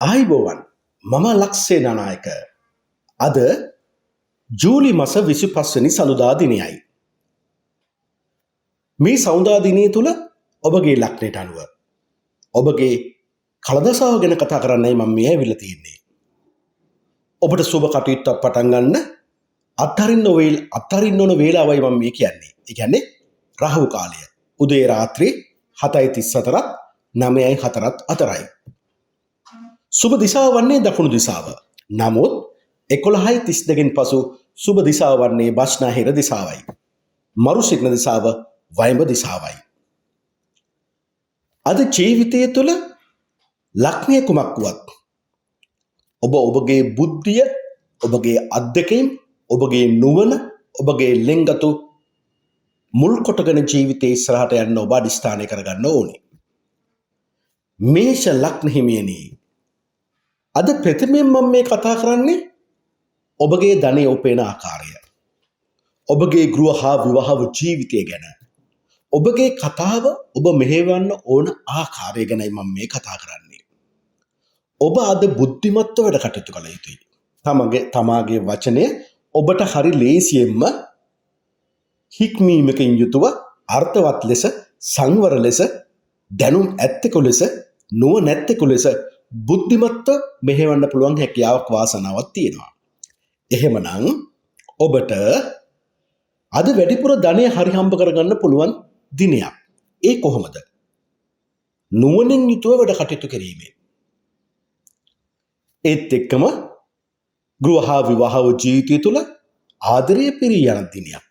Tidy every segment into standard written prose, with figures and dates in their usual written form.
ආයිබෝවන් මම ලක්ෂේ නානායක අද ජූලි මස 25 වෙනි සඳුදා දිනයයි. මේ සඳුදා දිනය තුල ඔබගේ ලග්නයට අනුව ඔබගේ කලදසාව ගැන කතා කරන්නයි මම මේ ඇවිල්ලා තියෙන්නේ. ඔබට සුබ කටයුත්තක් පටන් ගන්න අත්හරින්න ඕන වේලාවයි මම මේ කියන්නේ. ඒ කියන්නේ රාහු කාලය. උදේ රාත්‍රී 7:34ත් 9:04ත් අතරයි. සුබ දිසාව වන්නේ දකුණු දිසාව. නමුත් 11:32කින් පසු සුබ දිසාව වන්නේ බස්නාහිර දිසාවයි. මරු සිටින දිසාව වයඹ දිසාවයි. අද ජීවිතය තුළ ලග්නය කුමක් වුවත් ඔබගේ බුද්ධිය, ඔබගේ අත්දැකීම්, ඔබගේ නුවණ, ඔබගේ ලෙන්ගතු මුල් කොටගෙන ජීවිතේ ඉස්සරහට යන්න ඔබ අදිස්ථානය කරගන්න ඕනේ. මේෂ ලග්න හිමියනි, අද ප්‍රථමයෙන් මම මේ කතා කරන්නේ ඔබගේ ධනය උපයන ආකාරය. ඔබගේ ගෘහ හා විවාහ ජීවිතය ගැන. ඔබගේ කතාව ඔබ මෙහෙවන්න ඕන ආකාරය ගැනයි මම මේ කතා කරන්නේ. ඔබ අද බුද්ධිමත්ව වැඩ කටයුතු කළ යුතුයි. තමාගේ වචනය ඔබට හරි ලේසියෙන්ම හික්මීමකින් යුතුව අර්ථවත් ලෙස, සංවර ලෙස, දැනුම් ඇත්තෙකු ලෙස, නුවණ නැත්තෙකු ලෙස බුද්ධිමත්ව මෙහෙවන්න පුළුවන් හැකියාවක් වාසනාවක් තියෙනවා. එහෙමනම් ඔබට අද වැඩිපුර ධනය හරි හම්බ කරගන්න පුළුවන් දිනයක්. ඒ කොහොමද? නුවණින් යුතුව වැඩ කටයුතු කිරීමෙන්. ඒත් එක්කම ගෘහ විවාහ ජීවිතය තුළ ආදරය පිරී යන දිනයක්.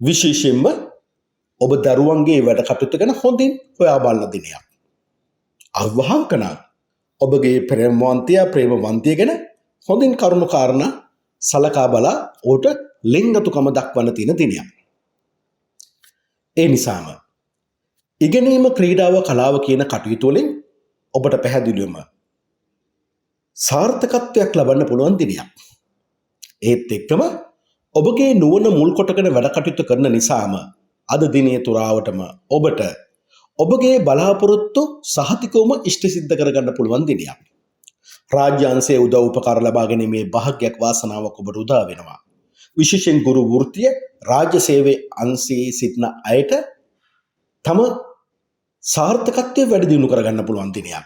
විශේෂයෙන්ම ඔබ දරුවන්ගේ වැඩ කටයුතු ගැන හොඳින් හොයා බලන දිනයක්. අවිවාහක නම් ඔබගේ ප්‍රේමවන්තිය ගැන හොඳින් කරුණු කාරණා සලකා බලා ඔහුට ලෙන්ගතුකම දක්වන්න තියෙන දිනයක්. ඒ නිසාම ඉගෙනීම, ක්‍රීඩාව, කලාව කියන කටයුතු වලින් ඔබට පැහැදිලිවම සාර්ථකත්වයක් ලබන්න පුළුවන් දිනයක්. ඒත් එක්කම ඔබගේ නුවණ මුල් කොටගෙන වැඩ කටයුතු කරන නිසාම අද දිනේ තුරාවටම ඔබට ඔබගේ බලාපොරොත්තු සහතිකවම ඉෂ්ට සිද්ධ කරගන්න පුළුවන් දිනයක්. රාජ්‍ය අංශයේ උදව් උපකාර ලබා ගැනීමේ භාග්යක් වාසනාවක් ඔබට උදා වෙනවා. විශේෂයෙන් ගුරු වෘත්තිය, රාජ්‍ය සේවයේ අංශයේ සිටින අයට තම සාර්ථකත්වය වැඩි දියුණු කරගන්න පුළුවන් දිනයක්.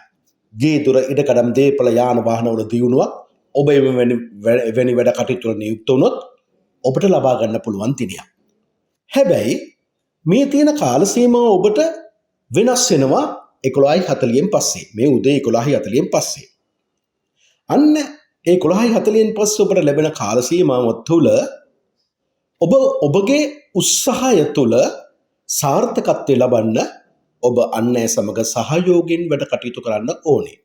ගේ දොර ඉඩකඩම් දේපල යාන වාහන වල දියුණුවක් ඔබ එවැනි වැඩ කටයුතු වල නියුක්ත වුණොත් ඔබට ලබා ගන්න පුළුවන් දිනයක්. හැබැයි මේ තියෙන කාල සීමාව ඔබට වෙනස් වෙනවා 11:40න් පස්සේ. මේ උදේ 11:40න් පස්සේ. අන්න 11:40න් පස්සේ ඔබට ලැබෙන කාල සීමාව තුළ ඔබ ඔබගේ උත්සාහය තුළ සාර්ථකත්වය ලබන්න ඔබ අන් අය සමග සහයෝගයෙන් වැඩ කටයුතු කරන්න ඕනේ.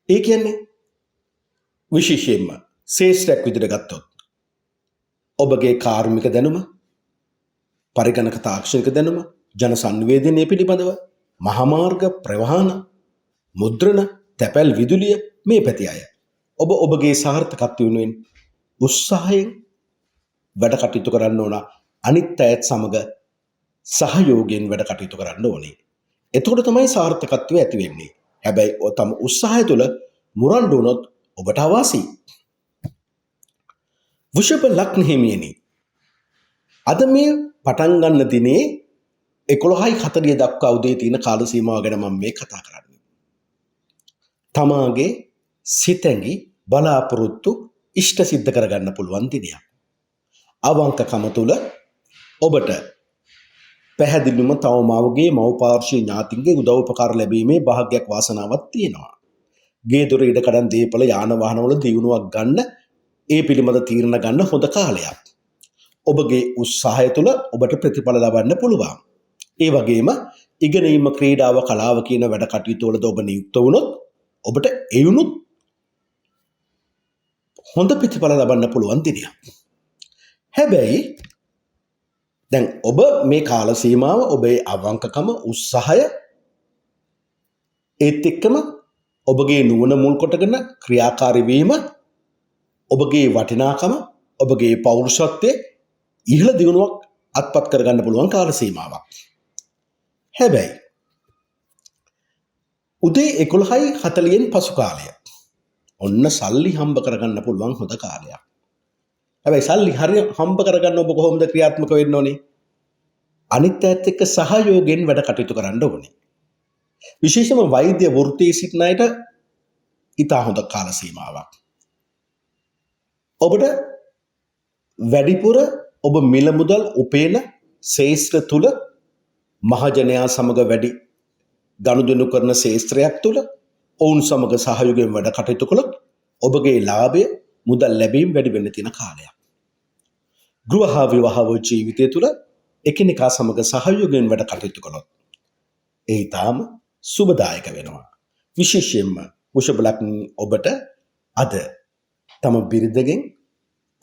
ඒ කියන්නේ විශේෂයෙන්ම ශේෂ්ත්‍රයක් විදිහට ගත්තොත් ඔබගේ කාර්මික දැනුම, පරිගණක තාක්ෂණික දැනුම, ජන සංවේදනය පිළිබඳව, මහාමාර්ග, ප්‍රවාහන, මුද්‍රණ, තැපැල්, විදුලිය, මේ පැති අය ඔබ ඔබගේ සාර්ථකත්වය වෙනුවෙන් උත්සාහයෙන් වැඩ කටයුතු කරන්න ඕන. අනිත් අයත් සමග සහයෝගයෙන් වැඩ කටයුතු කරන්න ඕනේ. එතකොට තමයි සාර්ථකත්වය ඇති වෙන්නේ. හැබැයි තම උත්සාහය තුළ මුරණ්ඩු වුණොත් ඔබට අවාසි. වෘෂභ ලග්න හිමියනි, අද මේ පටන් ගන්න දිනේ 11:40 දක්වා උදේ තියෙන කාල සීමාව ගැන මම මේ කතා කරන්නේ. තමාගේ සිතැඟි බලාපොරොත්තු ඉෂ්ට සිද්ධ කරගන්න පුළුවන් දිනයක්. අවංකකම තුළ ඔබට පැහැදිලිවම තවමාවගේ මව්පාර්ශ්වීය ඥාතින්ගේ උදව් උපකාර ලැබීමේ භාග්යක් වාසනාවක් තියෙනවා. ගේ දොර ඉඩකඩම් දේපල යාන වාහන වල දියුණුවක් ගන්න, ඒ පිළිබඳ තීරණ ගන්න හොඳ කාලයක්. ඔබගේ උත්සාහය තුළ ඔබට ප්‍රතිඵල ලබන්න පුළුවන්. ඒ වගේම ඉගෙනීම, ක්‍රීඩාව, කලාව කියන වැඩ කටයුතු වලද ඔබ නියුක්ත වුණොත් ඔබට එයුණුත් හොඳ ප්‍රතිඵල ලබන්න පුළුවන් දිනයක්. හැබැයි දැන් ඔබ මේ කාල සීමාව, ඔබේ අවංකකම, උත්සාහය, ඒත් එක්කම ඔබගේ නුවණ මුල් කොටගෙන ක්‍රියාකාරී වීම, ඔබගේ වටිනාකම, ඔබගේ පෞරුෂත්වයේ ඉහළ දියුණුවක් අත්පත් කරගන්න පුළුවන් කාල සීමාවක්. හැබැයි උදේ 11:40න් පසු කාලය. ඔන්න සල්ලි හම්බ කරගන්න පුළුවන් හොඳ කාලයක්. හැබැයි සල්ලි හරිය හම්බ කරගන්න ඔබ කොහොමද ක්‍රියාත්මක වෙන්න ඕනේ? අනිත් අයත් එක්ක සහයෝගයෙන් වැඩ කටයුතු කරන්න ඕනේ. විශේෂම වෛද්‍ය වෘත්තියේ සිටින අයට ඉතා හොඳ කාල සීමාවක්. ඔබට වැඩිපුර ඔබ මිල මුදල් උපයන ශේෂ්ත්‍ර තුල මහජනයා සමග වැඩි ගනුදෙනු කරන ශේෂ්ත්‍රයක් තුල ඔවුන් සමග සහයෝගයෙන් වැඩ කටයුතු කළොත් ඔබගේ ලාභය මුදල් ලැබීම වැඩි වෙන්න තියෙන කාලයක්. ගෘහ විවාහ ජීවිතය තුල එකිනෙකා සමග සහයෝගයෙන් වැඩ කටයුතු කළොත් ඒ ඊටාම සුබදායක වෙනවා. විශේෂයෙන්ම වෘෂභ ලග්න ඔබට අද තම බිරිඳගෙන්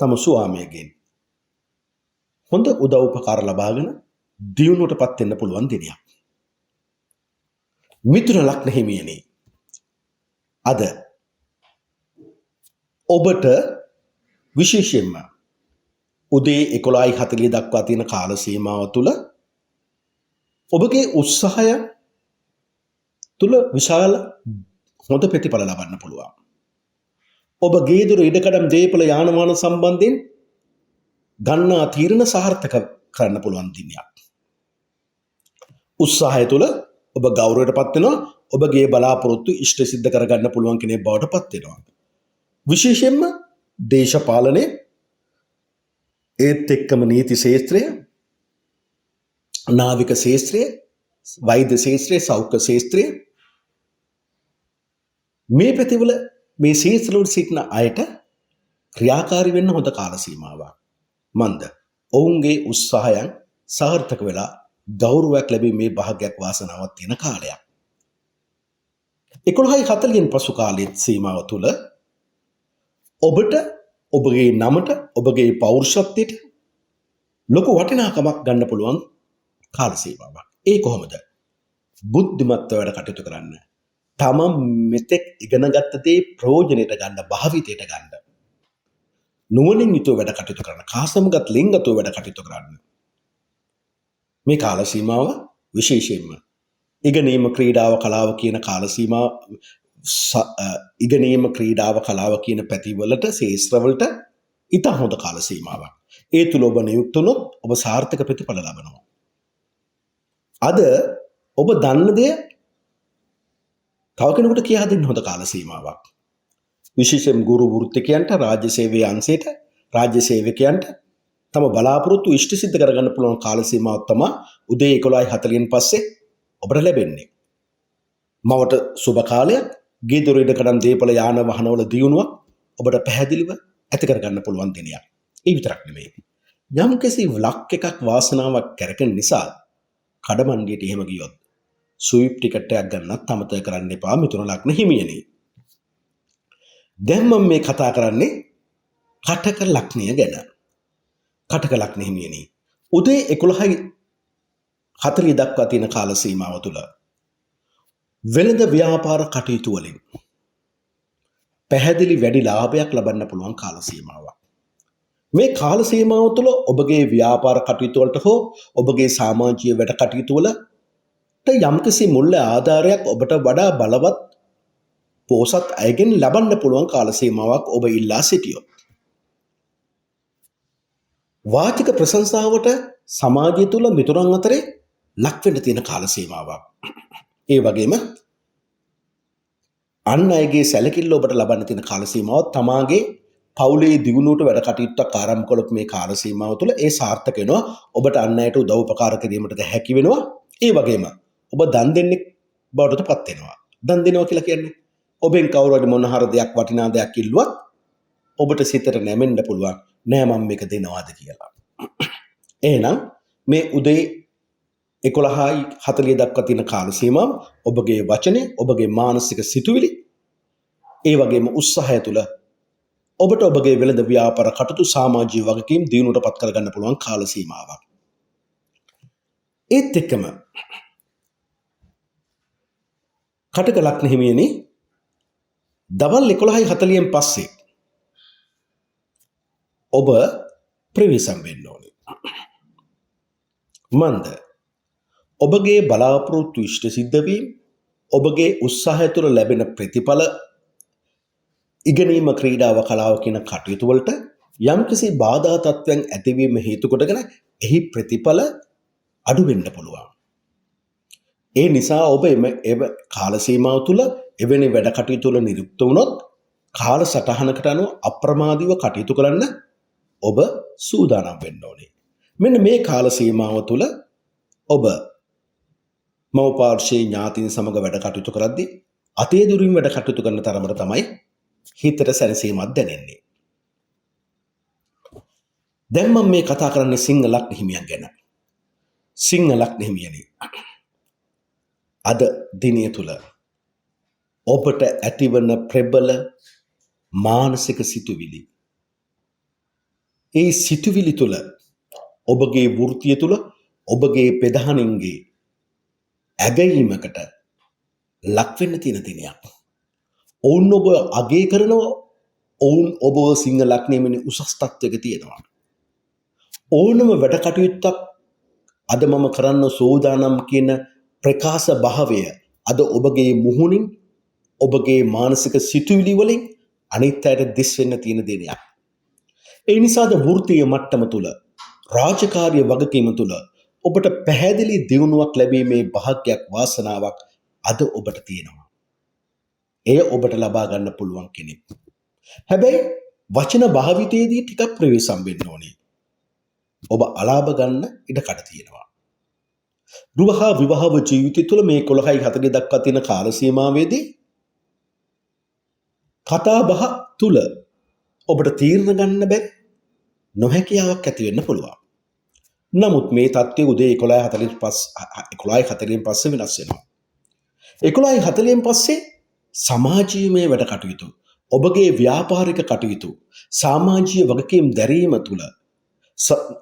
තම ස්වාමියගෙන් හොඳ උදව් උපකාර ලබාගෙන දියුණුවටපත් වෙන්න පුළුවන් දිනයක්. මිථුන ලග්න හිමියනි අද ඔබට විශේෂයෙන්ම උදේ 11:40 දක්වා තියෙන කාල සීමාව තුළ ඔබගේ උත්සාහය තුළ විශාල හොඳ ප්‍රතිඵල ලබන්න පුළුවන්. ඔබ ගේදොර ඉඩකඩම් දේපල යාන වාහන සම්බන්ධයෙන් ගන්නා තීරණ සාර්ථක කරන්න පුළුවන් දිනයක්. උත්සාහය තුළ ඔබ ගෞරවයටපත් වෙනවා. ඔබගේ බලාපොරොත්තු ඉෂ්ට සිද්ධ කරගන්න පුළුවන් කෙනෙක් බවට පත් වෙනවා. විශේෂයෙන්ම දේශපාලනයේ ඒත් එක්කම නීති ශාස්ත්‍රය, නාවික ශාස්ත්‍රය, වෛද්‍ය ශාස්ත්‍රය, සෞඛ්‍ය ශාස්ත්‍රය මේ පැතිවල මේ ශාස්ත්‍රවල සිටින අයට ක්‍රියාකාරී වෙන්න හොඳ කාල සීමාවක්. මන්ද ඔවුන්ගේ උත්සාහයන් සාර්ථක වෙලා ගෞරවයක් ලැබීමේ භාග්යක් වාසනාවක් තියෙන කාලයක්. 11:40න් පසු කාලයේ සීමාව තුළ ඔබට ඔබගේ නමට ඔබගේ පෞරුෂත්වයට ලොකු වටිනාකමක් ගන්න පුළුවන් කාල සීමාවක්. ඒ කොහොමද? බුද්ධිමත්ව වැඩ කටයුතු කරන්න. තමන් මෙතෙක් ඉගෙනගත්ත දේ ප්‍රයෝජනෙට ගන්න, භාවිතයට ගන්න. නුවණින් යුතුව වැඩ කටයුතු කරන්න. කාසමගත ලිංගතුව වැඩ කටයුතු කරන්න. මේ කාල සීමාව විශේෂයෙන්ම ඉගෙනීම ක්‍රීඩාව කලාව කියන කාල සීමාව ඉගෙනීම ක්‍රීඩාව කලාව කියන පැතිවලට ශාස්ත්‍රවලට ඉතා හොඳ කාල සීමාවක්. ඒ තුල ඔබ නියුක්ත වුණොත් ඔබ සාර්ථක ප්‍රතිඵල ලබනවා. අද ඔබ දන්න දේ තව කෙනෙකුට කියා දෙන්න හොඳ කාල සීමාවක්. විශේෂයෙන් ගුරු වෘත්තිකයන්ට, රාජ්‍ය සේවයේ අංශයට, රාජ්‍ය සේවකයන්ට තම බලාපොරොත්තු ඉෂ්ට සිද්ධ කරගන්න පුළුවන් කාල සීමාවක් තමයි උදේ 11:40න් පස්සේ ඔබට ලැබෙන්නේ. මවට සුබ කාලයක්, ගේදොර ඉඩකඩම් දේපල යාන වාහනවල දියුණුවක් ඔබට පැහැදිලිව ඇති කරගන්න පුළුවන් දිනයක්. ඒ විතරක් නෙමෙයි. යම්කිසි ලක් එකක් වාසනාවක් කරගෙන නිසා කඩමණ්ඩියට එහෙම ගියොත් ස්විප් ටිකට් එකක් ගන්නත් අමතක කරන්න එපා මිථුන ලග්න හිමියනි. දැන් මම මේ කතා කරන්නේ කටක ලග්නය ගැන. කටක ලග්න හිමියනි උදේ 11:40 දක්වා තියෙන කාල සීමාව තුළ වෙළඳ ව්‍යාපාර කටයුතු වලින් පැහැදිලි වැඩි ලාභයක් ලබන්න පුළුවන් කාල සීමාවක්. මේ කාල සීමාව තුළ ඔබගේ ව්‍යාපාර කටයුතු වලට හෝ ඔබගේ සමාජීය වැඩ කටයුතු වලට යම්කිසි මුල්‍ය ආධාරයක් ඔබට වඩා බලවත් පෝසත් අයගෙන් ලබන්න පුළුවන් කාල සීමාවක් ඔබ ඉල්ලා සිටියොත්. වාචික ප්‍රශංසාවට සමාජය තුළ මිතුරන් අතරේ ලක් වෙන්න තියෙන කාල සීමාවක්. ඒ වගේම අන් අයගේ සැලකිල්ල ඔබට ලබන්න තියෙන කාල සීමාව තමාගේ පවුලේ දියුණුවට වැඩ කටයුත්තක් ආරම්භ කළොත් මේ කාල සීමාව තුළ ඒ සාර්ථක වෙනවා. ඔබට අන් අයට උදව් උපකාර කිරීමට හැකි වෙනවා. ඒ වගේම ඔබ දන් දෙන්නෙක් බවට පත් වෙනවා. දන් දෙනවා කියලා කියන්නේ ඔබෙන් කවුරු හරි මොන හරි දෙයක් වටිනා දෙයක් ඉල්ලුවත් ඔබට සිතට නැමෙන්න පුළුවන් නෑ මම මේක දෙනවාද කියලා. එහෙනම් මේ උදේ 11:40 දක්වා තියෙන කාල සීමාව ඔබගේ වචනය, ඔබගේ මානසික සිතුවිලි, ඒ වගේම උත්සාහය තුළ ඔබට ඔබගේ වෙළඳ ව්‍යාපාර කටයුතු සමාජීය වගකීම් දියුණුවටපත් කරගන්න පුළුවන් කාල සීමාවක්. ඒත් එක්කම කටක ලග්න හිමියනි දවල් 11:40න් පස්සේ ඔබ ප්‍රවේශම් වෙන්න ඕනේ. මන්ද ඔබගේ බලාපොරොත්තු ඉෂ්ට සිද්ධ වීම, ඔබගේ උත්සාහය තුළ ලැබෙන ප්‍රතිඵල ඉගෙනීම ක්‍රීඩාව කලාව කියන කටයුතු වලට යම්කිසි බාධා තත්ත්වයන් ඇතිවීම හේතු කොටගෙන එහි ප්‍රතිඵල අඩු වෙන්න පුළුවන්. ඒ නිසා ඔබ එම කාල සීමාව තුළ එවැනි වැඩ කටයුතු වල නිරුක්ත වුණොත් කාල සටහනකට අනුව අප්‍රමාදීව කටයුතු කරන්න ඔබ සූදානම් වෙන්න ඕනේ. මෙන්න මේ කාල සීමාව තුළ ඔබ මව පාර්ශ්වයේ ඥාතීන් සමග වැඩ කටයුතු කරද්දී අතේ දුරින් වැඩ කටයුතු කරන තරමට තමයි හිතට සැනසීමක් දැනෙන්නේ. දැන් මම මේ කතා කරන්නේ සිංහ ලග්න හිමියන් ගැන. සිංහ ලග්න හිමියනි, අද දිනය තුල ඔබට ඇතිවන ප්‍රබල මානසික සිතුවිලි, ඒ සිතුවිලි තුල ඔබගේ වෘත්තිය තුල ඔබගේ ප්‍රධානින්ගේ ඇගයීමකට ලක් වෙන්න තියෙන දිනයක්. ඔවුන් ඔබ අගය කරනවා, ඔවුන් ඔබ සිංහ ලග්නෙමිනි උසස් තත්ත්වයක තියෙනවා. ඕනම වැඩ කටයුත්තක් අද මම කරන්න සෝදානම් කියන ප්‍රකාශ භාවය අද ඔබගේ මුහුණින් ඔබගේ මානසික සිතුවිලි වලින් අනිත් අයට දිස් වෙන්න තියෙන දිනයක්. ඒ නිසාද වෘත්තීය මට්ටම තුල රාජකාරී වගකීම තුල ඔබට පැහැදිලි දියුණුවක් ලැබීමේ භාග්යක් වාසනාවක් අද ඔබට තියෙනවා. එය ඔබට ලබා ගන්න පුළුවන් කෙනෙක්. හැබැයි වචන භාවිතයේදී ටිකක් ප්‍රවේශම් වෙන්න ඕනේ. ඔබ අලාභ ගන්න ඉඩකඩ තියෙනවා. ගෘහ විවාහ ජීවිතය තුළ මේ 11:40 දක්වා තියෙන කාල සීමාවේදී කතා බහ තුළ ඔබට තීරණ ගන්න බැරි නොහැකියාවක් ඇති වෙන්න පුළුවන්. නමුත් මේ தත්ත්වය උදේ 11:40 පස්සේ වෙනස් වෙනවා. 11:40 පස්සේ සමාජීයමය වැඩ කටයුතු, ඔබගේ ව්‍යාපාරික කටයුතු, සමාජීය වගකීම් දැරීම තුළ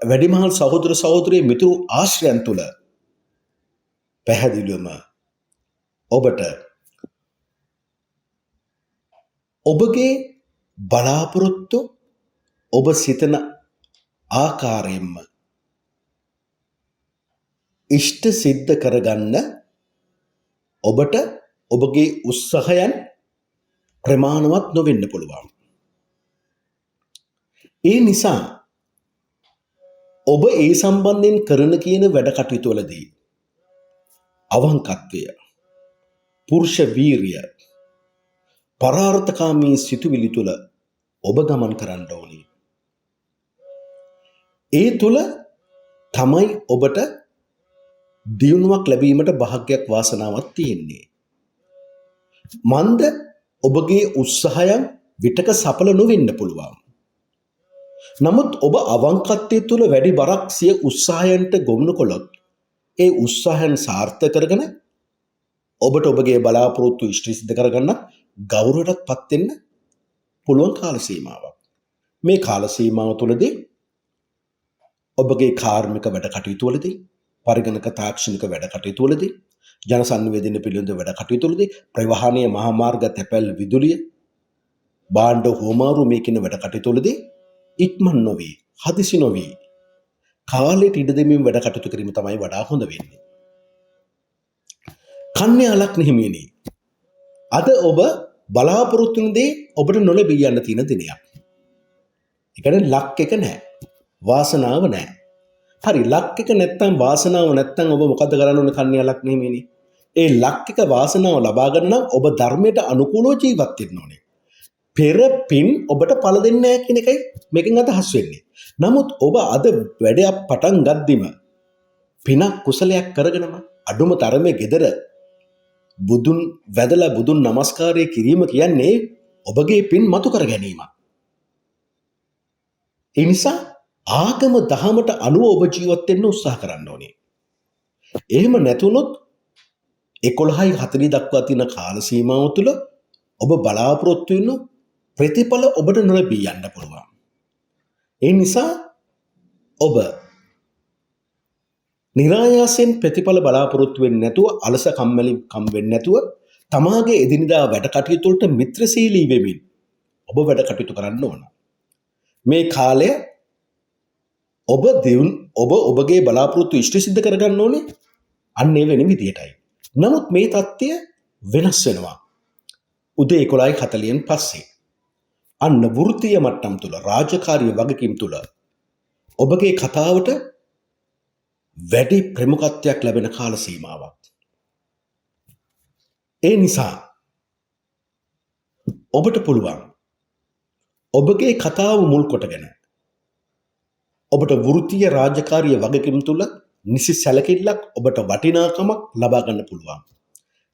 වැඩිමහල් සහෝදර සහෝදරී මිතුරු ආශ්‍රයන් තුළ පැහැදිලිවම ඔබට ඔබගේ බලාපොරොත්තු ඔබ සිතන ආකාරයෙන්ම ඉෂ්ට සිද්ධ කරගන්න ඔබට ඔබගේ උත්සාහයන් ප්‍රමාණවත් නොවෙන්න පුළුවන්. ඒ නිසා ඔබ ඒ සම්බන්ධයෙන් කරන කියන වැඩ කටයුතු වලදී අවංකත්වය, පුරුෂ වීරිය, පරාර්ථකාමී සිතුවිලි තුළ ඔබ ගමන් කරන්න ඕනේ. ඒ තුළ තමයි ඔබට දියුණුවක් ලැබීමට භාග්යක් වාසනාවක් තියෙන්නේ. මන්ද ඔබගේ උත්සාහයන් විටක සඵල නොවෙන්න පුළුවන්. නමුත් ඔබ අවංකත්වය තුළ වැඩි බරක් සිය උත්සාහයන්ට ගොනු කළොත් ඒ උත්සාහයන් සාර්ථක කරගෙන ඔබට ඔබගේ බලාපොරොත්තු ඉෂ්ට සිද්ධ කරගන්න ගෞරවයටත් පත් වෙන්න පුළුවන් කාල සීමාවක්. මේ කාල සීමාව තුළදී ඔබගේ කාර්මික වැඩ කටයුතු වලදී, පරිගණක තාක්ෂණික වැඩ කටයුතු වලදී, ජන සංවේදනය පිළිබඳ වැඩ කටයුතු වලදී, ප්‍රවාහනීය මහා මාර්ග, තැපැල්, විදුලිය, භාණ්ඩ හෝමාරු මේ කියන වැඩ කටයුතු වලදී ඉක්මන් නොවේ, හදිසි නොවේ, කාලයට ඉඩ දෙමින් වැඩ කටයුතු කිරීම තමයි වඩා හොඳ වෙන්නේ. කන්‍යා ලග්න හිමියනි, අද ඔබ බලාපොරොත්තු වෙන දේ ඔබට නොලැබී යන්න තියෙන දිනයක්. ඒ කියන්නේ ලක් එක නැහැ, වාසනාව නැහැ. හරි, ලක් එක නැත්තම් වාසනාව නැත්තම් ඔබ මොකද කරන්න ඕනේ කන්‍යා ලග්න හිමියනි? ඒ ලක් එක වාසනාව ලබා ගන්න නම් ඔබ ධර්මයට අනුකූලව ජීවත් වෙන්න ඕනේ. පෙර පින් ඔබට පළ දෙන්නේ නැහැ කියන එකයි මේකෙන් අදහස් වෙන්නේ. නමුත් ඔබ අද වැඩයක් පටන් ගද්දිම පිනක් කුසලයක් කරගෙනම අඩුම තරමේ gedara බුදුන් වැදලා බුදුන් නමස්කාරය කිරීම කියන්නේ ඔබගේ පින් මතු කර ගැනීම. ඒ නිසා ආගම දහමට අනුව ඔබ ජීවත් වෙන්න උත්සාහ කරන්න ඕනේ. එහෙම නැතුනොත් 11:40 දක්වා තියෙන කාල සීමාව තුළ ඔබ බලාපොරොත්තු වෙන ප්‍රතිඵල ඔබට නොලැබී යන්න පුළුවන්. ඒ නිසා ඔබ නිරායාසයෙන් ප්‍රතිඵල බලාපොරොත්තු වෙන්නේ නැතුව, අලස කම්මැලි කම් වෙන්නේ නැතුව, තමාගේ එදිනදා වැඩ කටයුතු වලට මිත්‍රශීලී වෙමින් ඔබ වැඩ කටයුතු කරන්න ඕන. මේ කාලය ඔබ ඔබගේ බලාපොරොත්තු ඉෂ්ට සිද්ධ කරගන්න ඕනේ අන්න ඒ වෙන විදියටයි. නමුත් මේ தත්ත්වය වෙනස් වෙනවා. උදේ 11:40න් පස්සේ. අන්න වෘත්තීය මට්ටම් තුල රාජකාරී වගකීම් තුල ඔබගේ කතාවට වැඩි ප්‍රමුඛත්වයක් ලැබෙන කාල සීමාවක්. ඒ නිසා ඔබට පුළුවන් ඔබගේ කතාව මුල් කොටගෙන ඔබට වෘත්තීය රාජකාරී වගකීම් තුල නිසි සැලකිල්ලක් ඔබට වටිනාකමක් ලබා ගන්න පුළුවන්.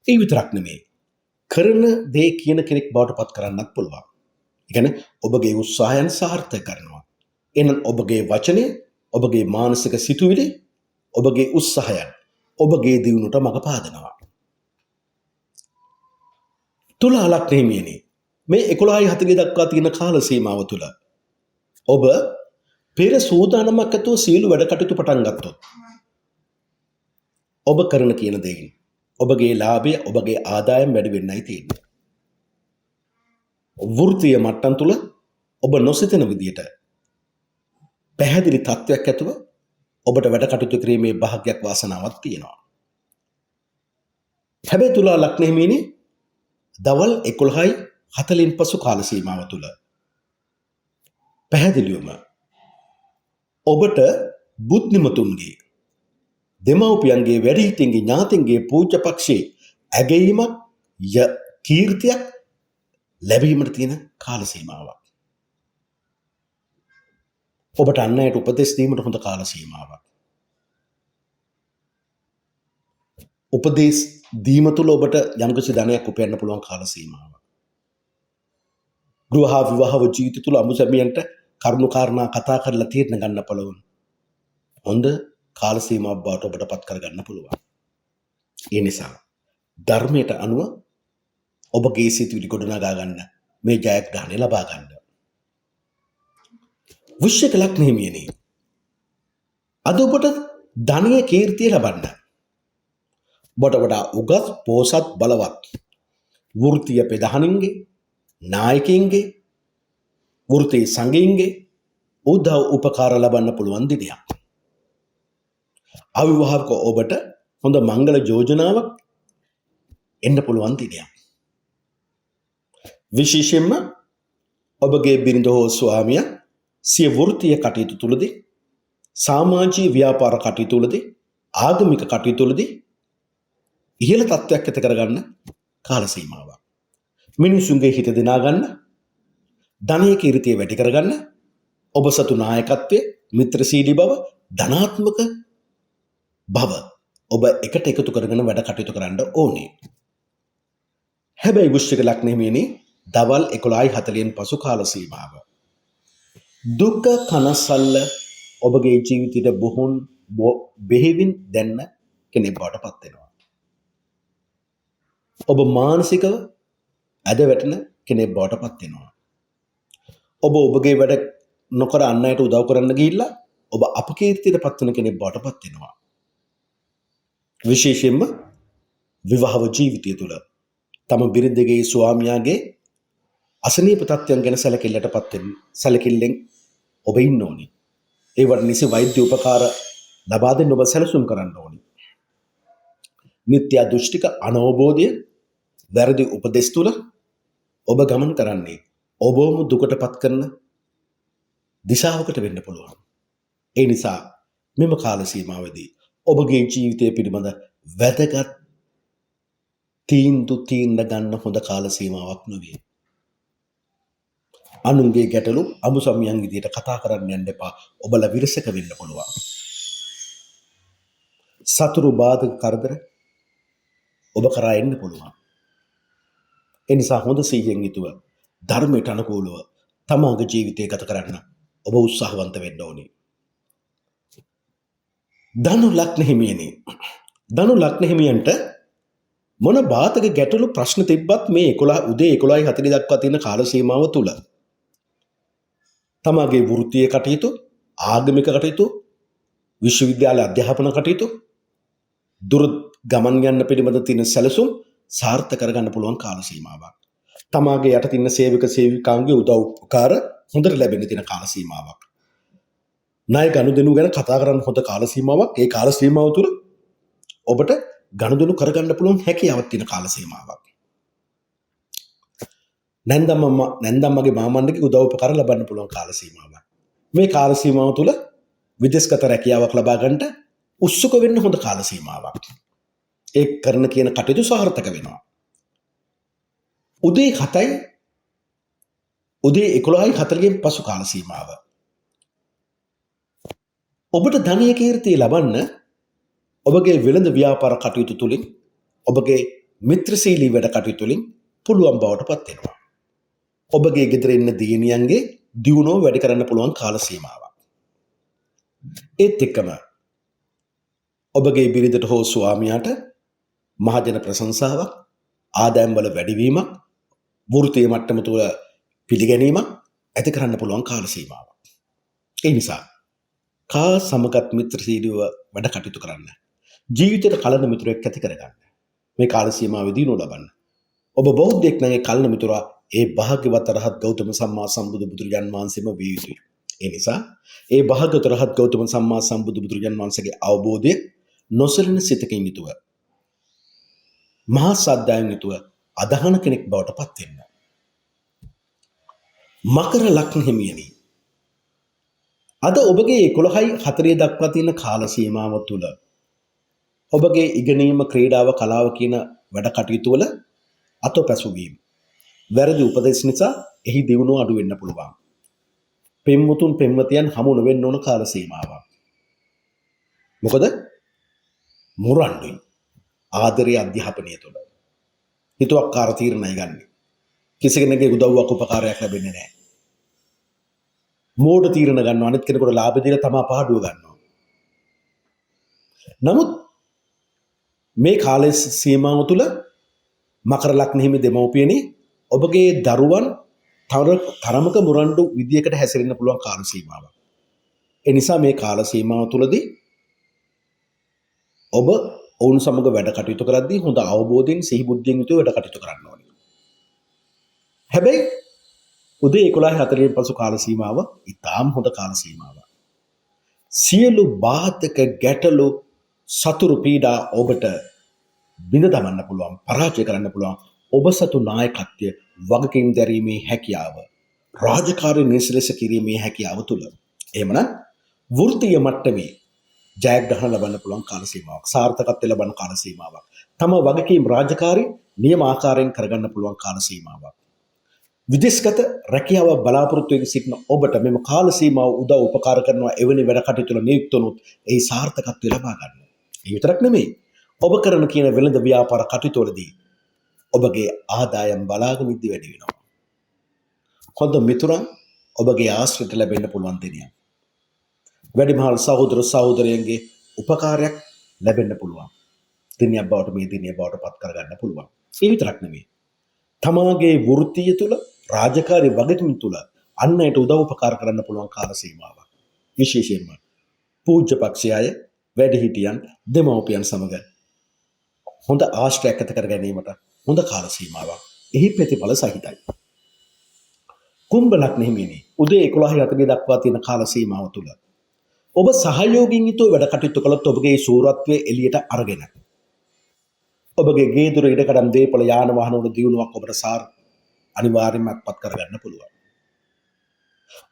ඒ විතරක් නෙමෙයි. කරන දේ කියන කෙනෙක් බවට පත් කරන්නත් පුළුවන්. ඒ කියන්නේ ඔබගේ උත්සාහයන් සාර්ථක කරනවා. එහෙනම් ඔබගේ වචනය, ඔබගේ මානසික සිතුවිලි, ඔබගේ උත්සාහයන් ඔබගේ දියුණුවට මඟ පාදනවා. තුලා ලග්නෙහිමියනි මේ 11:40 දක්වා තියෙන කාල සීමාව තුළ ඔබ පෙර සූදානමක් ඇතුව සියලු වැඩ කටයුතු පටන් ගත්තොත් ඔබ කරන කියන දෙයින් ඔබගේ ලාභය, ඔබගේ ආදායම් වැඩි වෙන්නයි තියෙන්නේ. වෘත්තීය මට්ටම් තුළ ඔබ නොසිතන විදියට පැහැදිලි තත්ත්වයක් ඇතුව ඔබට වැඩ කටයුතු කිරීමේ භාග්යක් වාසනාවක් තියෙනවා. හැබැයි තුලා ලග්නෙහිමියනි දවල් 11:40න් පසු කාල සීමාව තුළ පැහැදිලිවම ඔබට බුද්ධිමතුන්ගේ, දෙමව්පියන්ගේ, වැඩිහිටියන්ගේ, ඥාතීන්ගේ පූජ්‍ය පක්ෂයේ ඇගයීමක්, කීර්තියක් ලැබීමට තියෙන කාල සීමාවක්. ඔබට අන් අයට උපදෙස් දීමට හොඳ කාල සීමාවක්. උපදෙස් දීම තුළ ඔබට යම්කිසි ධනයක් උපයන්න පුළුවන් කාල සීමාවක්. ගෘහ විවාහ ජීවිත තුළ අමුසැමියන්ට කරුණු කාරණා කතා කරලා තීරණ ගන්න පුළුවන් හොඳ කාල සීමාවක් බවට ඔබට පත් කරගන්න පුළුවන්. ඒ නිසා ධර්මයට අනුව ඔබගේ සිතුවිලි ගොඩනගා ගන්න, මේ ජයග්‍රහණය ලබා ගන්න. වෘශ්චික ලග්නෙහිමියනි අද ඔබට ධනය, කීර්තිය ලබන්න ඔබට වඩා උගත්, පෝසත්, බලවත් වෘත්තීය ප්‍රධානීන්ගේ, නායකයින්ගේ, වෘත්තීය සංඝයින්ගේ උදව් උපකාර ලබන්න පුළුවන් දිනයක්. අවිවාහක ඔබට හොඳ මංගල යෝජනාවක් එන්න පුළුවන් දිනයක්. විශේෂයෙන්ම ඔබගේ බිරිඳ හෝ ස්වාමියා සිය වෘත්තීය කටයුතු තුළදී, සමාජීය ව්‍යාපාර කටයුතු තුළදී, ආගමික කටයුතු තුළදී ඉහළ තත්ත්වයක් ඇති කරගන්න කාල සීමාවක්. මිනිසුන්ගේ හිත දිනා ගන්න, ධනය, කීර්තිය වැඩි කරගන්න, ඔබ සතු නායකත්වයේ, මිත්‍රශීලී බව, ධනාත්මක බව ඔබ එකට එකතු කරගෙන වැඩ කටයුතු කරන්න ඕනේ. හැබැයි වෘශ්චික ලග්නෙහිමියනි දවල් 11:40න් පසු කාල සීමාව දුක, කනසල්ල ඔබගේ ජීවිතයට බෙහෙවින් දැන්න කෙනෙක් බවට පත් වෙනවා. ඔබ මානසිකව ඇද වැටෙන කෙනෙක් බවට පත් වෙනවා. ඔබ ඔබගේ වැඩ නොකර අන් අයට උදව් කරන්න ගිහිල්ලා ඔබ අපකීර්තියට පත් වෙන කෙනෙක් බවට පත් වෙනවා. විශේෂයෙන්ම විවාහ ජීවිතය තුළ තම බිරිඳගේ, ස්වාමියාගේ අසනීප තත්ත්වයන් ගැන සැලකිල්ලෙන් ඔබ ඉන්න ඕනි. ඒවට නිසි වෛද්‍ය උපකාර ලබා දෙන්න ඔබ සැලසුම් කරන්න ඕනි. මිත්‍යා දෘෂ්ටික අනවබෝධය, වැරදි උපදෙස් තුළ ඔබ ගමන් කරන්නේ ඔබවම දුකට පත් කරන දිශාවකට වෙන්න පුළුවන්. ඒ නිසා මෙම කාල සීමාවේදී ඔබගේ ජීවිතය පිළිබඳ වැදගත් තීන්දුව ගන්න හොඳ කාල සීමාවක් නෙවෙයි. අනුන්ගේ ගැටලු අමුසමියන් විදියට කතා කරන්න යන්න එපා. ඔබලා විරසක වෙන්න පුළුවන්. සතුරු බාධක කරදර ඔබ කරා එන්න පුළුවන්. ඒ නිසා හොඳ සිහියෙන් යුතුව ධර්මයට අනුකූලව තමාගේ ජීවිතය ගත කරන්න ඔබ උත්සාහවන්ත වෙන්න ඕනේ. ධනු ලග්නෙහිමියන්ට මොන බාධක ගැටලු ප්‍රශ්න තිබ්බත් මේ 11:40 දක්වා තියෙන කාල සීමාව තුළ තමාගේ වෘත්තීය කටයුතු, ආගමික කටයුතු, විශ්වවිද්‍යාල අධ්‍යාපන කටයුතු, දුර ගමන් යන්න පිළිබඳ තියෙන සැලසුම් සාර්ථක කරගන්න පුළුවන් කාල සීමාවක්. තමාගේ යට තියෙන සේවක සේවිකාන්ගේ උදව් උපකාර හොඳට ලැබෙන්න තියෙන කාල සීමාවක්. ණය ගනුදෙනු ගැන කතා කරන්න හොඳ කාල සීමාවක්. ඒ කාල සීමාව තුළ ඔබට ගනුදෙනු කරගන්න පුළුවන් හැකියාවක් තියෙන කාල සීමාවක්. නැන්දම්මගේ මාමණ්ඩගේ උදව් උපකාර ලබන්න පුළුවන් කාල සීමාවක්. මේ කාල සීමාව තුළ විදේශගත රැකියාවක් ලබා ගන්නට උත්සුක වෙන්න හොඳ කාල සීමාවක්. ඒ කරන කියන කටයුතු සාර්ථක වෙනවා. උදේ 7යි උදේ 11:40න් පසු කාල සීමාව. ඔබට ධනය කීර්තිය ලබන්න ඔබගේ වෙළඳ ව්‍යාපාර කටයුතු තුළින් ඔබගේ මිත්‍රශීලී වැඩ කටයුතු තුළින් පුළුවන් බවට පත් වෙනවා. ඔබගේ ගෙදර ඉන්න දියණියන්ගේ දියුණුව වැඩි කරන්න පුළුවන් කාල සීමාවක්. ඒත් එක්කම ඔබගේ බිරිඳට හෝ ස්වාමියාට මහජන ප්‍රශංසාවක්, ආදායම් වල වැඩිවීමක්, වෘත්තීය මට්ටම තුළ පිළිගැනීමක් ඇති කරන්න පුළුවන් කාල සීමාවක්. ඒ නිසා කා සමගත් මිත්‍රශීලීව වැඩ කටයුතු කරන්න. ජීවිතේට කලන මිතුරෙක් ඇති කරගන්න. මේ කාල සීමාවෙදී ලබන්න. ඔබ බෞද්ධයෙක් නම් ඒ කලන මිතුරා ඒ භාග්‍යවත් රහත් ගෞතම සම්මා සම්බුදු බුදුරජාන් වහන්සේම විය යුතුයි. ඒ නිසා ඒ භාග්‍යවත් රහත් ගෞතම සම්මා සම්බුදු බුදුරජාන් වහන්සේගේ අවබෝධය නොසලින සිතකින් යුතුව මහා සද්ධායෙන් යුතුව අදහන කෙනෙක් බවට පත් වෙන්න. මකර ලග්න හිමියනි, අද ඔබගේ 11:40 දක්වා තියෙන කාල සීමාව තුළ ඔබගේ ඉගෙනීම, ක්‍රීඩාව, කලාව කියන වැඩ කටයුතු වල අතපසුවීම, වැරදි උපදෙස් නිසා එහි දියුණුව අඩු වෙන්න පුළුවන්. පෙම්වතුන් පෙම්වතියන් හමු නොවෙන්න ඕන කාල සීමාවක්. මොකද මුරණ්ඩුයි ආදරේ අධ්‍යාපනය තුළ හිතුවක්කාර තීරණයි ගන්න. කිසි කෙනෙකුගේ උදව්වක් උපකාරයක් ලැබෙන්නේ නැහැ. මෝඩ තීරණ ගන්නවා, අනිත් කෙනෙකුට ලාභ දීලා තමා පාඩුව ගන්නවා. නමුත් මේ කාල සීමාව තුළ මකර ලග්න හිමි දෙමව්පියනි, ඔබගේ දරුවන් තරමක මුරණ්ඩු විදියකට හැසිරෙන්න පුළුවන් කාල සීමාවක්. ඒ නිසා මේ කාල සීමාව තුළදී ඔබ ඔවුන් සමග වැඩ කටයුතු කරද්දී හොඳ අවබෝධයෙන්, සිහි බුද්ධියෙන් යුතුව වැඩ කටයුතු කරන්න ඕනේ. හැබැයි උදේ 11:40න් පසු කාල සීමාව ඉතාම හොඳ කාල සීමාවක්. සියලු බාධක, ගැටලු, සතුරු පීඩා ඔබට බිඳ දමන්න පුළුවන්, පරාජය කරන්න පුළුවන්. ඔබ සතු නායකත්වය, වගකීම් දැරීමේ හැකියාව, රාජකාරී නිසලෙස කිරීමේ හැකියාව තුළ එහෙමනම් වෘත්තීය මට්ටමේ ජයග්‍රහණ ලබන්න පුළුවන් කාල සීමාවක්, සාර්ථකත්වය ලබන කාල සීමාවක්, තම වගකීම් රාජකාරී නියම ආකාරයෙන් කරගන්න පුළුවන් කාල සීමාවක්. විදේශගත රැකියාව බලාපොරොත්තු වෙමින් සිටින ඔබට මෙම කාල සීමාව උදව් උපකාර කරනවා. එවැනි වැඩ කටයුතු වල නියුක්ත වුණොත් ඒ සාර්ථකත්වය ලබා ගන්න. ඒ විතරක් නෙමෙයි, ඔබ කරන කියන වෙළඳ ව්‍යාපාර කටයුතු වලදී ඔබගේ ආදායම් බලාගෙන ඉද්දි වැඩි වෙනවා. හොඳ මිතුරන් ඔබගේ ආශ්‍රිත ලැබෙන්න පුළුවන් දිනයක්. වැඩිමහල් සහෝදර සහෝදරයන්ගේ උපකාරයක් ලැබෙන්න පුළුවන් දිනයක් බවට මේ දිනය බවට පත් කරගන්න පුළුවන්. ඒ විතරක් නෙමෙයි, තමාගේ වෘත්තිය තුළ, රාජකාරී වගකීම් තුළ අන් අයට උදව් උපකාර කරන්න පුළුවන් කාල සීමාවක්. විශේෂයෙන්ම පූජ්‍ය පක්ෂයේ අය, වැඩිහිටියන්, දෙමව්පියන් සමග හොඳ ආශ්‍රයයක් ඇති කර ගැනීමට හොඳ කාල සීමාවක්. එහි ප්‍රතිඵල සහිතයි. කුම්භ ලග්න හිමියනි, උදේ 11:40 දක්වා තියෙන කාල සීමාව තුළ ඔබ සහයෝගින් යුතුව වැඩ කටයුතු කළොත් ඔබගේ සූරත්වයේ එළියට අරගෙන ඔබගේ ගේ දොර ඉඩකඩම්, දේපල, යාන වාහන වල දියුණුවක් ඔබට අනිවාර්යයෙන්ම අත්පත් කරගන්න පුළුවන්.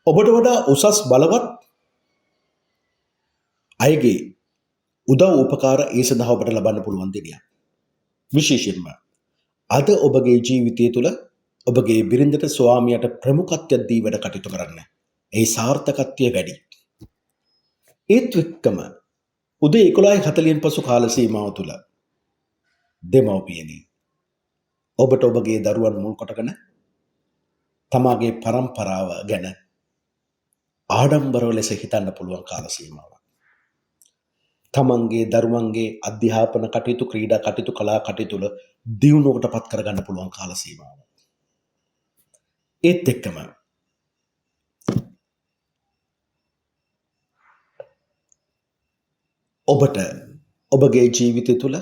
ඔබට වඩා උසස් බලවත් අයගේ උදව් උපකාර ඒ සඳහා ඔබට ලබන්න පුළුවන් දිනයක්. විශේෂයෙන්ම අද ඔබගේ ජීවිතය තුළ ඔබගේ බිරිඳට, ස්වාමියාට ප්‍රමුඛත්වයක් දී වැඩ කටයුතු කරන්න. ඒ සාර්ථකත්වය වැඩි. ඒත් එක්කම උදේ 11:40න් පසු කාල සීමාව තුළ දෙමව්පියනි, ඔබට ඔබගේ දරුවන් මුල් කොටගෙන තමාගේ පරම්පරාව ගැන ආඩම්බරව ලෙස හිතන්න පුළුවන් කාල සීමාවක්. තමන්ගේ දරුවන්ගේ අධ්‍යාපන කටයුතු, ක්‍රීඩා කටයුතු, කලා කටයුතු වල දියුණුවකට පත් කරගන්න පුළුවන් කාල සීමාවක්. ඒත් එක්කම ඔබට ඔබගේ ජීවිතය තුළ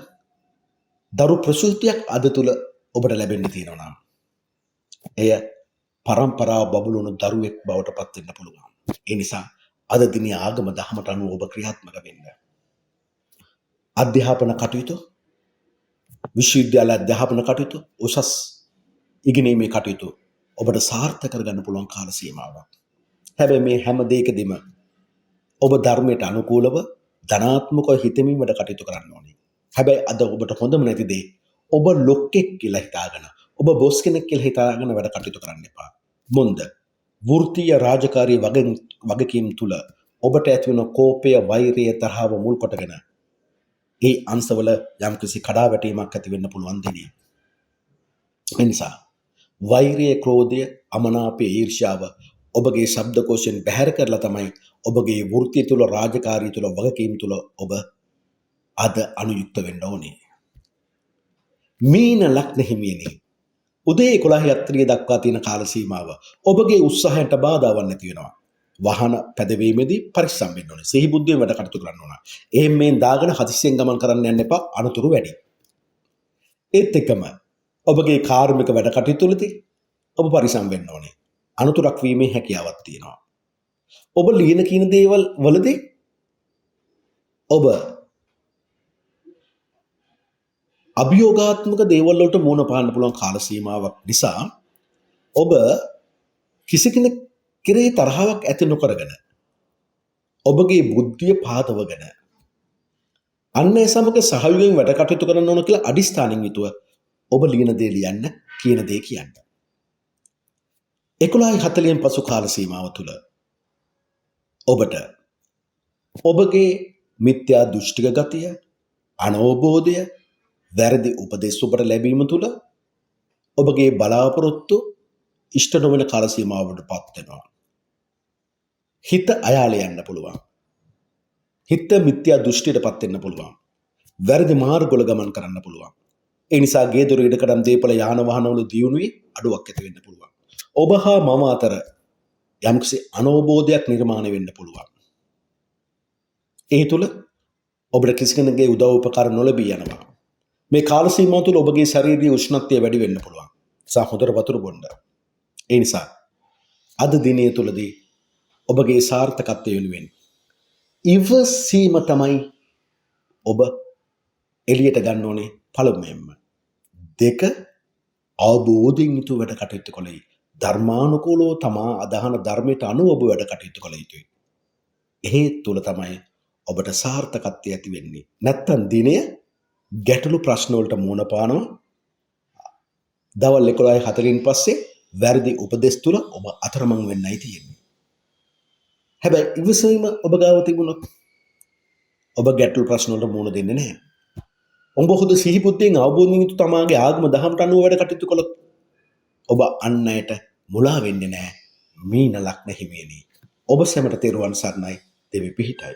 දරු ප්‍රසූතියක් අද තුළ ඔබට ලැබෙන්න තියෙනවා නම් එය පරම්පරාව බබළුණු දරුවෙක් බවට පත් වෙන්න පුළුවන්. ඒ නිසා අද දින ආගම දහමට අනුව ඔබ ක්‍රියාත්මක වෙන්න. අධ්‍යාපන කටයුතු, විශ්වවිද්‍යාල අධ්‍යාපන කටයුතු, උසස් ඉගෙනීමේ කටයුතු ඔබට සාර්ථක කරගන්න පුළුවන් කාල සීමාවක්. හැබැයි මේ හැම දෙයකදීම ඔබ ධර්මයට අනුකූලව ධනාත්මකව හිතමින් වැඩ කටයුතු කරන්න ඕනේ. හැබැයි අද ඔබට හොඳම නැති දේ ඔබ ලොක්ෙක් කියලා හිතාගෙන ඔබ බොස් කෙනෙක් කියලා හිතාගෙන වැඩ කටයුතු කරන්න එපා. මොන්ද වෘත්තීය රාජකාරී වගකීම් තුල ඔබට ඇතිවන කෝපය, වෛරය, තරහව මුල් කොටගෙන ඒ අංශවල යම්කිසි කඩාවැටීමක් ඇති වෙන්න පුළුවන් දිනේ. ඒ නිසා වෛරය, ක්‍රෝධය, අමනාපය, ඊර්ෂ්‍යාව ඔබගේ ශබ්දකෝෂයෙන් බැහැර කරලා තමයි ඔබගේ වෘත්තිය තුල, රාජකාරී තුල, වගකීම් තුල ඔබ අද අනුයුක්ත වෙන්න ඕනේ. මීන ලග්න හිමියනි, උදේ 11:30 දක්වා තියෙන කාල සීමාව ඔබගේ උත්සාහයට බාධාවක් නැති වෙනවා. වාහන පැදවීමේදී පරිස්සම් වෙන්න ඕනේ. සිහි බුද්ධියෙන් වැඩ කටයුතු කරන්න ඕන. එහෙන් මේන් දාගෙන හදිස්සියෙන් ගමන් කරන්න යන්න එපා. අනතුරු වැඩි. ඒත් එක්කම ඔබගේ කාර්මික වැඩ කටයුතුවලදී ඔබ පරිස්සම් වෙන්න ඕනේ. අනතුරක් වීමේ හැකියාවක් තියෙනවා. ඔබ ලියන කියන දේවල් වලදී ඔබ අභියෝගාත්මක දේවල් වලට මුහුණ පාන්න පුළුවන් කාල සීමාවක් නිසා ඔබ කිසි කෙනෙක් කෙරෙහි තරහාවක් ඇති නොකරගෙන ඔබගේ බුද්ධිය පාදවගෙන අන්න ඒ සමග සහයෝගයෙන් වැඩ කටයුතු කරන්න ඕන කියලා අදිස්ථානින් යුතුව ඔබ ලියන දේ ලියන්න, කියන දේ කියන්න. 11:40න් පසු කාල සීමාව තුළ ඔබට ඔබගේ මිත්‍යා දෘෂ්ටික ගතිය, අනවබෝධය, වැරදි උපදෙස් ඔබට ලැබීම තුළ ඔබගේ බලාපොරොත්තු ඉෂ්ට නොවන කාල සීමාවකට පත් වෙනවා. හිත අයාලේ යන්න පුළුවන්. හිත මිත්‍යා දෘෂ්ටියට පත් වෙන්න පුළුවන්. වැරදි මාර්ගවල ගමන් කරන්න පුළුවන්. ඒ නිසා ගේ දොර ඉඩකඩම් දීපල යාන වාහනවල දියුණුවේ අඩුවක් ඇති වෙන්න පුළුවන්. ඔබ හා මම අතර යම්කිසි අනවබෝධයක් නිර්මාණය වෙන්න පුළුවන්. ඒ තුළ ඔබට කිසි කෙනෙකුගේ උදව් උපකාර නොලැබී යනවා. මේ කාල සීමාව තුළ ඔබගේ ශාරීරික උෂ්ණත්වය වැඩි වෙන්න පුළුවන්. සහෝදර වතුර බොන්න. ඒ නිසා අද දිනේ තුලදී ඔබගේ සාර්ථකත්වය වෙනුවෙන් ඉවසීම තමයි ඔබ එළියට ගන්න ඕනේ පළමුවෙන්ම. 2 අවබෝධයෙන් යුතුව වැඩ කටයුතු කළේ. ධර්මානුකූලව තමා අදහන ධර්මයට අනුව ඔබ වැඩ කටයුතු කළ යුතුයි. ඒ තුල තමයි ඔබට සාර්ථකත්වය ඇති වෙන්නේ. නැත්තම් දිනය ගැටලු ප්‍රශ්න වලට මුහුණ පානවා. දවල් 11:40න් පස්සේ වැරදි උපදෙස් තුල ඔබ අතරමං වෙන්නයි තියෙන්නේ. හැබැයි ඉවසීම ඔබ ගාව තිබුණොත් ඔබ ගැටලු ප්‍රශ්න වලට මුහුණ දෙන්නේ නැහැ. ඔබ හොඳ සිහි බුද්ධියෙන් අවබෝධයෙන් යුතු තමාගේ ආගම දහමට අනුව වැඩ කටයුතු කළොත් ඔබ අන් අයට මුලා වෙන්නේ නැහැ. මීන ලග්න හිමියනි. ඔබ සැමට තෙරුවන් සරණයි. දෙවි පිහිටයි.